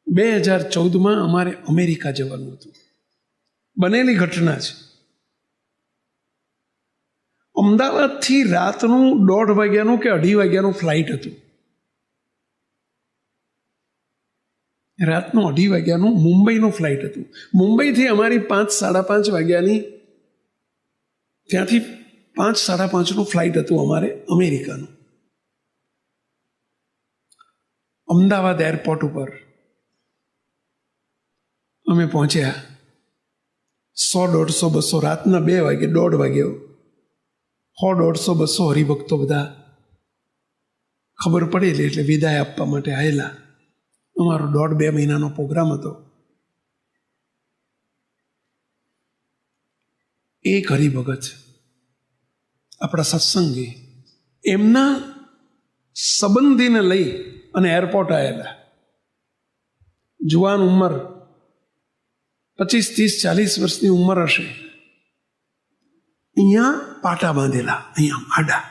2014 અમારે અમેરિકા જવાનું હતું. બનેલી ઘટના છે. અમદાવાદથી રાતનું 1:30 વાગ્યાનું કે 2:30 વાગ્યાનું ફ્લાઇટ હતું. રાતનું 2:30 વાગ્યાનું મુંબઈનું ફ્લાઇટ હતું. મુંબઈથી અમારી 5-5:30 વાગ્યાની, ત્યાંથી 5-5:30નું ફ્લાઇટ હતું અમારે અમેરિકાનું. અમદાવાદ એરપોર્ટ ઉપર અમે પહોંચ્યા. 100, 150, 200 રાતના 2 વાગે, 1:30 વાગ્યો. 100, 150, 200 હરિભક્તો બધા ખબર પડેલી એટલે વિદાય આપવા માટે આવેલા. અમારો 1.5-2 મહિનાનો પ્રોગ્રામ હતો. એક હરિભગત આપણા સત્સંગી એમના સંબંધીને લઈ અને એરપોર્ટ આવેલા. જુવાન ઉંમર, 25, 30, 40 વર્ષની ઉંમર હશે. અહીંયા પાટા બાંધેલા, અહીંયા આડા.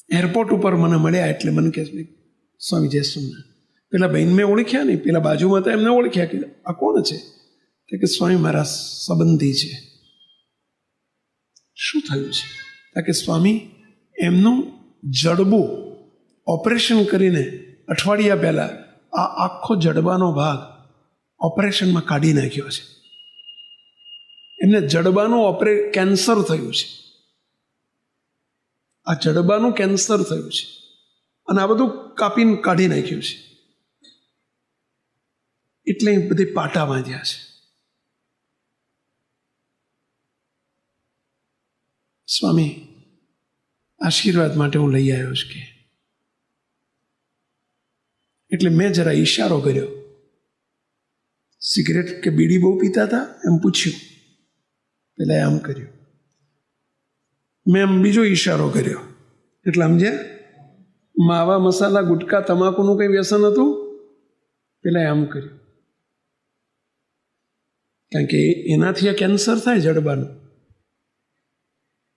એરપોર્ટ ઉપર મને મળ્યા એટલે મને કહે છે, સ્વામી જય સ્વામિનારાયણ. પેલા બહેન મેં ઓળખ્યા નહીં, પેલા બાજુમાં હતા એમને ઓળખ્યા. કે આ કોણ છે? કે સ્વામી મારા સંબંધી છે. શું થયું છે? કે સ્વામી એમનું જડબું ઓપરેશન કરીને અઠવાડિયા પહેલા આ આખો જડબાનો ભાગ ઓપરેશનમાં કાઢી નાખ્યો છે. એમને જડબાનું કેન્સર થયું છે. આ જડબાનું કેન્સર થયું છે અને આ બધું કાપીને કાઢી નાખ્યું છે. એટલે બધી પાટા બાંધ્યા છે. સ્વામી આશીર્વાદ માટે હું લઈ આવ્યો છું કે. એટલે મેં જરા ઈશારો કર્યો. સિગરેટ કે બીડી બહુ પીતા હતા એમ પૂછ્યું. પેલા આમ કર્યું. મેં એમ બીજો ઈશારો કર્યો. એટલે સમજ્યા? માવા, મસાલા, ગુટકા, તમાકુનું કંઈ વ્યસન હતું? પેલા આમ કર્યું. કારણ કે એનાથી આ કેન્સર થાય જડબાનું.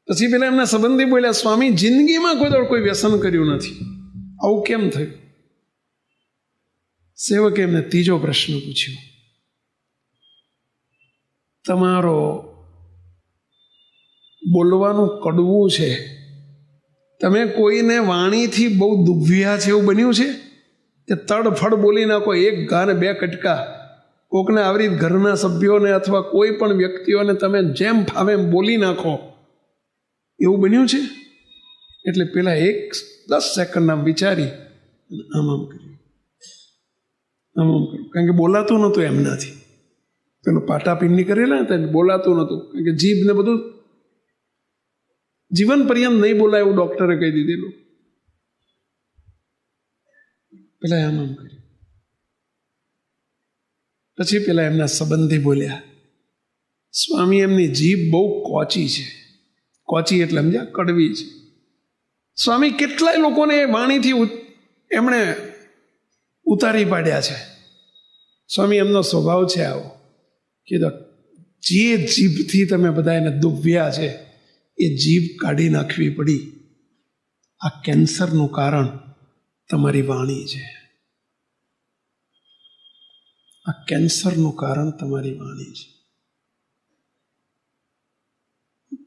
પછી પેલા એમના સંબંધી બોલ્યા, સ્વામી જિંદગીમાં કોઈ વ્યસન કર્યું નથી, આવું કેમ થયું? સેવકે એમને ત્રીજો પ્રશ્ન પૂછ્યો. તમારો બોલવાનું કડવું છે, તમે કોઈને વાણીથી બહુ દુભ્યા છે એવું બન્યું છે કે તડફડ બોલી નાખો, એક ઘાને 2 કટકા, કોકને આવી રીતે ઘરના સભ્યોને અથવા કોઈ પણ વ્યક્તિઓને તમે જેમ ફાવે એમ બોલી નાખો, એવું બન્યું છે? એટલે પેલા 10 સેકન્ડ આમ વિચારી આમ કર્યું, આમ કર્યું. કારણ કે બોલાતું નહોતું એમનાથી. પેલું પાટાપિંડી કરેલા ને બોલાતું નહોતું. કારણ કે જીભને બધું જીવન પર્યંત નહીં બોલાય એવું ડોક્ટરે કહી દીધેલું. પેલા આમ કર્યું. પછી પેલા એમના સંબંધી બોલ્યા, સ્વામી એમની જીભ બહુ કોચી છે. કોચી એટલે સમજ્યા? કડવી છે. સ્વામી કેટલાય લોકોને વાણીથી એમણે ઉતારી પાડ્યા છે. સ્વામી એમનો સ્વભાવ છે આવો કે જે જીભથી તમે બધા એને દુભ્યા છે એ જીભ કાઢી નાખવી પડી. આ કેન્સરનું કારણ તમારી વાણી છે. આ કેન્સરનું કારણ તમારી વાણી છે.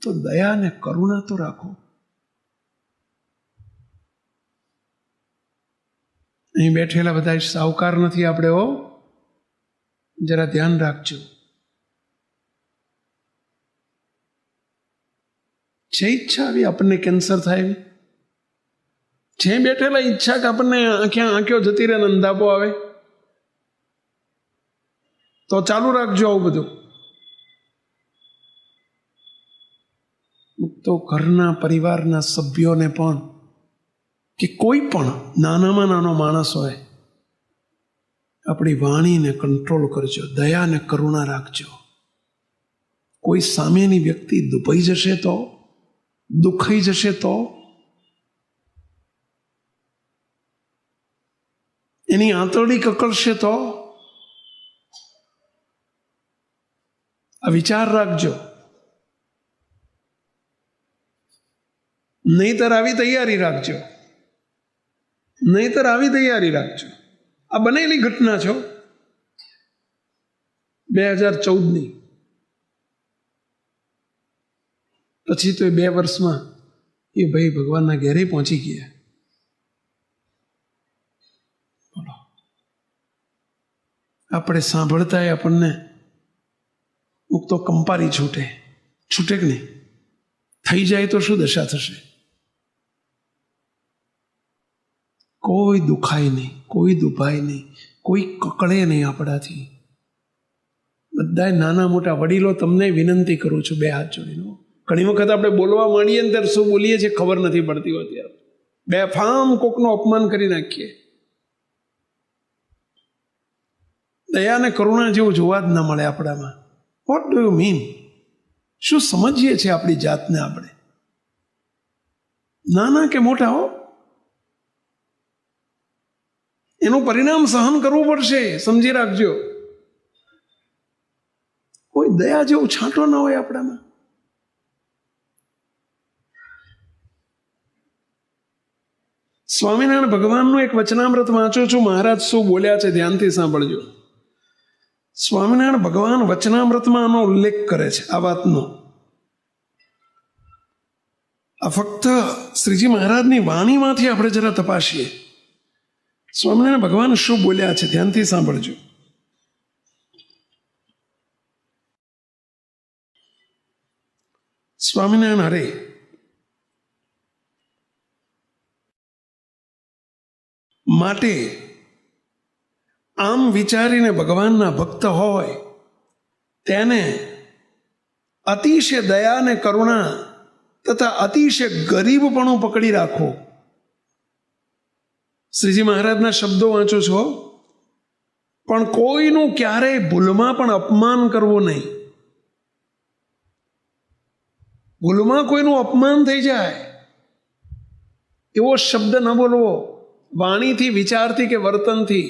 તો દયા ને કરુણા તો રાખો. અહીં બેઠેલા બધા સાવકાર નથી આપણે. જરા ધ્યાન રાખજો. છે ઈચ્છા આવી આપણને કેન્સર થાય એવી? છે બેઠેલા ઈચ્છા કે આપણને આંખ્યો જતી રહે, અંધાપો આવે? તો ચાલુ રાખજો આવું બધું. તો ઘરના પરિવારના સભ્યોને પણ, કે કોઈ પણ નાનામાં નાનો માણસ હોય, આપણી વાણીને કંટ્રોલ કરજો. દયા ને કરુણા રાખજો. કોઈ સામેની વ્યક્તિ દુભાઈ જશે તો, દુખાઈ જશે તો, એની આંતરડી કકળશે તો, આ વિચાર રાખજો. નહીતર આવી તૈયારી રાખજો. આ બનેલી ઘટના છે 2014ની. પછી તો એ 2 વર્ષમાં એ ભાઈ ભગવાનના ઘેરે પહોંચી ગયા. બોલો, આપણે સાંભળતા આપણને મુક તો કંપારી છૂટે કે નહીં? થઈ જાય તો શું દશા થશે? કોઈ દુખાય નહીં, કોઈ દુભાય નહીં, કોઈ કકળે નહીં આપણાથી. બધા નાના મોટા વડીલો તમને વિનંતી કરું છું 2 હાથ જોડીને. ઘણી વખત આપણે બોલવા માંડીએ ને ત્યારે શું બોલીએ છીએ ખબર નથી પડતી હોતી. બેફામ કોકનું અપમાન કરી નાખીએ. દયા અને કરુણા જેવું જોવા જ ન મળે આપણામાં. What do you mean? શું સમજીએ છીએ આપણી જાતને આપણે? નાના કે મોટા હો, એનું પરિણામ સહન કરવું પડશે, સમજી રાખજો. કોઈ દયા જેવું છાંટો ન હોય આપણામાં. સ્વામિનારાયણ ભગવાનનું એક વચનામૃત વાંચું છું. મહારાજ શું બોલ્યા છે ધ્યાનથી સાંભળજો. સ્વામિનારાયણ ભગવાન વચનામૃતમાં આનો ઉલ્લેખ કરે છે, આ વાતનો. આ ફક્ત શ્રીજી મહારાજની વાણીમાંથી આપણે જરા તપાસીએ. સ્વામિનારાયણ ભગવાન શું બોલ્યા છે ધ્યાનથી સાંભળજો. સ્વામિનારાયણ હરે, માટે આમ વિચારીને ભગવાનના ભક્ત હોય તેને અતિશય દયા અને કરુણા તથા અતિશય ગરીબપણું પકડી રાખો. શ્રીજી મહારાજના શબ્દો વાંચો છો. પણ કોઈનું ક્યારેય ભૂલમાં પણ અપમાન કરવું નહીં. ભૂલમાં કોઈનું અપમાન થઈ જાય એવો શબ્દ ન બોલવો, વાણીથી, વિચારથી કે વર્તનથી.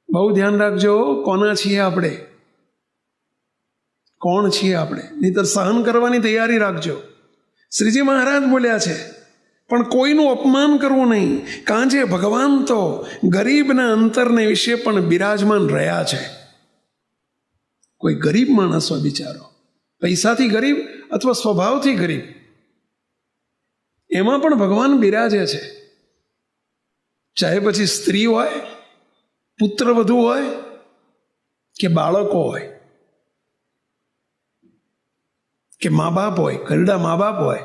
બહુ ધ્યાન રાખજો કોના છીએ આપણે, કોણ છીએ આપણે, નહીંતર સહન કરવાની તૈયારી રાખજો. શ્રીજી મહારાજ બોલ્યા છે પણ કોઈનું અપમાન કરવું નહીં, કારણ કે ભગવાન તો ગરીબના અંતરને વિશે પણ બિરાજમાન રહ્યા છે. કોઈ ગરીબ માણસ હોય બિચારો, પૈસાથી ગરીબ અથવા સ્વભાવથી ગરીબ, એમાં પણ ભગવાન બિરાજે છે. ચાહે પછી સ્ત્રી હોય, પુત્ર વધુ હોય કે બાળકો હોય કે મા બાપ હોય, ઘરડા મા બાપ હોય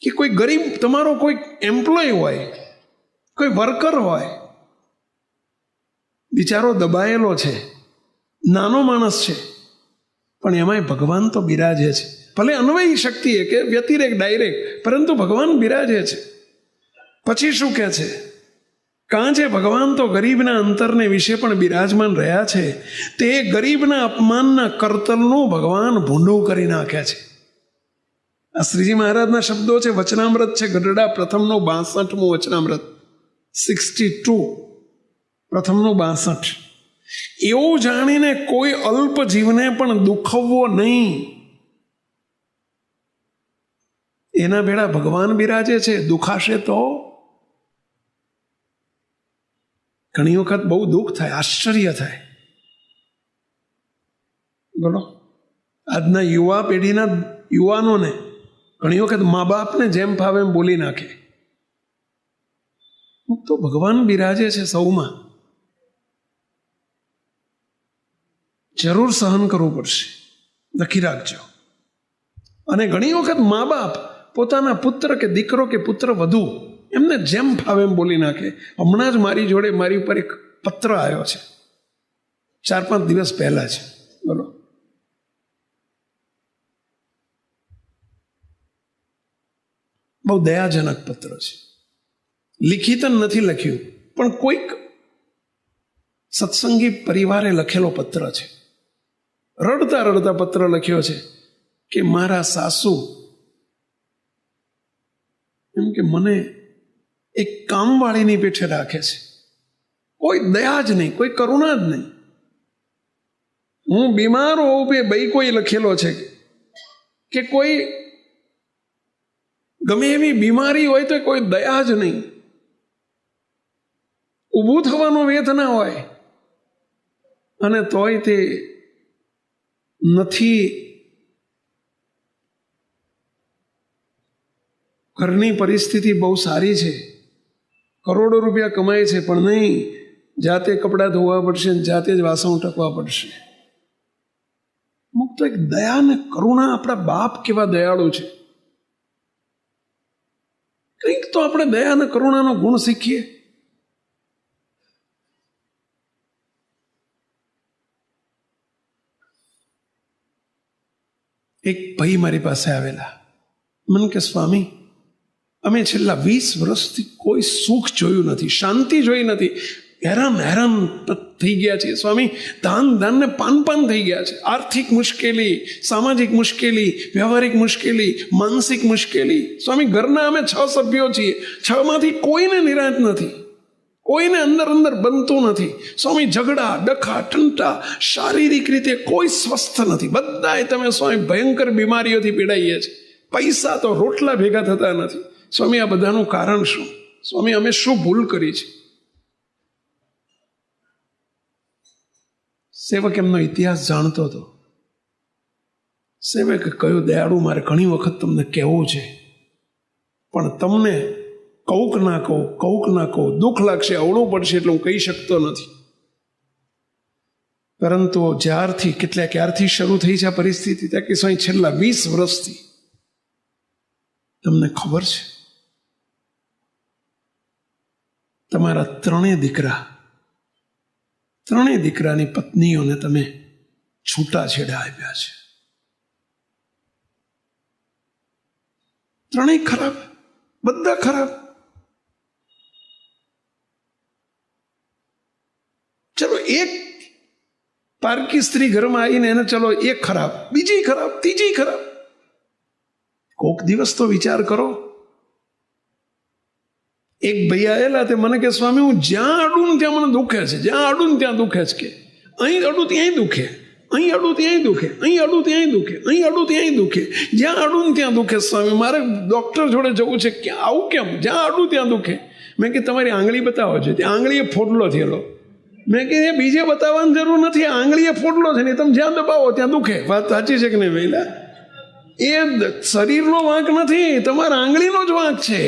કે કોઈ ગરીબ તમારો કોઈ એમ્પ્લોય હોય, કોઈ વર્કર હોય, બિચારો દબાયેલો છે, નાનો માણસ છે, પણ એમાંય ભગવાન તો બિરાજે છે. ભલે અન્વયી શક્તિ કે વ્યતિરેક ડાયરેક્ટ, પરંતુ ભગવાન બિરાજે છે. પછી શું કહે છે? કાં છે ભગવાન તો ગરીબના અંતરને વિશે પણ બિરાજમાન રહ્યા છે. તે ગરીબના અપમાનના કરતલનું ભગવાન ભૂંડું કરી નાખે છે. આ શ્રીજી મહારાજના શબ્દો છે, વચનામૃત છે, ગઢડા પ્રથમનું 62મું વચનામૃત, 62, પ્રથમનું 62. એવું જાણીને કોઈ અલ્પ જીવને પણ દુખવવો નહીં. એના ભેળા ભગવાન બિરાજે છે, દુખાશે તો? ઘણી વખત બહુ દુઃખ થાય, આશ્ચર્ય થાય. બોલો, આજના યુવા પેઢીના યુવાનોને ઘણી વખત મા બાપને જેમ ફાવે એમ બોલી નાખે. તો ભગવાન બિરાજે છે સૌમાં. જરૂર સહન કરવું પડશે, લખી રાખજો. અને ઘણી વખત મા બાપ પોતાના પુત્ર કે દીકરો કે પુત્ર વધુ એમને જેમ ફાવે એમ બોલી નાખે. હમણાં જ મારી જોડે મારી ઉપર એક પત્ર આવ્યો છે, 4-5 દિવસ પહેલા છે. બોલો, બહુ દયાજનક પત્ર છે. લિખિત નથી લખ્યું, પણ કોઈક સત્સંગી પરિવારે લખેલો પત્ર છે. રડતા રડતા પત્ર લખ્યો છે કે મારા સાસુ એમ કે મને એક કામવાળીની પેઠે રાખે છે. કોઈ દયા જ નહીં, કોઈ કરુણા જ નહીં. હું બીમાર હોઉં બે ભાઈ કોઈ લખેલો છે કે કોઈ ગમે એવી બીમારી હોય તો કોઈ દયા જ નહીં. ઊભું થવાનો વેત ના હોય, અને તોય તે નથી. ઘરની પરિસ્થિતિ બહુ સારી છે, કરોડો રૂપિયા કમાય છે, પણ નહીં, જાતે કપડાં ધોવા પડશે, જાતે જ વાસણ ટકવા પડશે. મુક્ત એક દયા ને કરુણા. આપણા બાપ કેવા દયાળુ છે. કંઈક તો આપણે દયા અને કરુણાનો ગુણ શીખીએ. એક ભાઈ મારી પાસે આવેલા, મને કે સ્વામી, અમે છેલ્લા 20 વર્ષથી કોઈ સુખ જોયું નથી, શાંતિ જોઈ નથી, હેરાન થઈ ગયા છે સ્વામી, દાન ને પાન થઈ ગયા છે. આર્થિક મુશ્કેલી, સામાજિક મુશ્કેલી, વ્યવહારિક મુશ્કેલી, માનસિક મુશ્કેલી. સ્વામી, ઘરના અમે 6 સભ્યો છીએ, 6માંથી કોઈને નિરાંત નથી, કોઈને અંદર બનતું નથી. સ્વામી, ઝઘડા, ડખા, ટંટા, શારીરિક રીતે કોઈ સ્વસ્થ નથી. બધાએ તમે સ્વામી ભયંકર બીમારીઓથી પીડાઈએ છે. પૈસા તો રોટલા ભેગા થતા નથી. સ્વામી, આ બધાનું કારણ શું? સ્વામી, અમે શું ભૂલ કરી છે? સેવક એમનો ઇતિહાસ જાણતો હતો. સેવકે કહ્યું, દયાળુ, મારે ઘણી વખત તમને કહેવું છે, પણ તમને કૌક ના કહું, દુઃખ લાગશે, અવળું પડશે, એટલે હું કહી શકતો નથી. પરંતુ ક્યારથી શરૂ થઈ છે આ પરિસ્થિતિ? ત્યાં કે સ્વામી, છેલ્લા 20 વર્ષથી. તમને ખબર છે, તમારા 3 દીકરાની પત્નીઓને તમે છૂટાછેડા આપ્યા છે. 3 ખરાબ, બધા ખરાબ. ચલો, એક પારકી સ્ત્રી ઘરમાં આવીને એને ચલો એક ખરાબ, બીજી ખરાબ, ત્રીજી ખરાબ. કોક દિવસ તો વિચાર કરો. એક ભાઈ આવેલા, તે મને કે સ્વામી, હું જ્યાં અડું ને ત્યાં મને દુખે છે, જ્યાં અડું ને ત્યાં દુખે છે. કે અહીં અડું ત્યાંય દુખે, અહીં અડું ત્યાંય દુખે, અહીં અડું ત્યાંય દુખે, અહીં અડું ત્યાંય દુખે, જ્યાં અડું ને ત્યાં દુખે. સ્વામી, મારે ડૉક્ટર જોડે જવું છે. ક્યાં આવું કેમ? જ્યાં અડું ત્યાં દુખે. મેં કે તમારી આંગળી બતાવો છે. ત્યાં આંગળીએ ફોડલો થયેલો. મેં કે એ બીજે બતાવવાની જરૂર નથી, આંગળીએ ફોડલો છે ને તમે જ્યાં દબાવો ત્યાં દુખે. વાત સાચી છે કે નહીં વહેલા? એ શરીરનો વાંક નથી, તમારા આંગળીનો જ વાંક છે.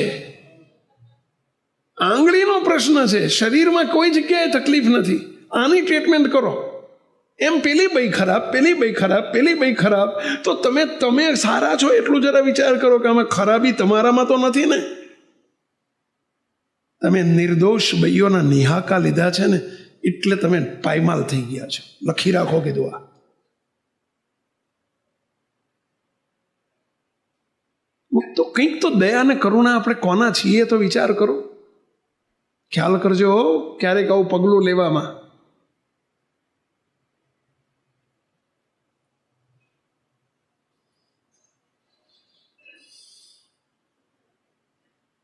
આંગળીનો પ્રશ્ન છે. શરીરમાં કોઈ જગ્યાએ તકલીફ નથી. આની ટ્રીટમેન્ટ કરો. એમ પેલી બાઈ ખરાબ, પેલી બાઈ ખરાબ, પેલી બાઈ ખરાબ. તો તમે સારા છો એટલું જરા વિચાર કરો કે આમાં ખરાબી તમારામાં તો નથી ને. તમે નિર્દોષ ભાઈઓના નિહાકા લીધા છે ને, એટલે તમે પાયમાલ થઈ ગયા છો. લખી રાખો, કીધું. તો કંઈક તો દયા અને કરુણા આપણે કોના છીએ તો વિચાર કરો. ખ્યાલ કરજો ક્યારેક આવું પગલું લેવામાં.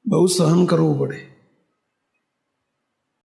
બહુ સહન કરવું પડે.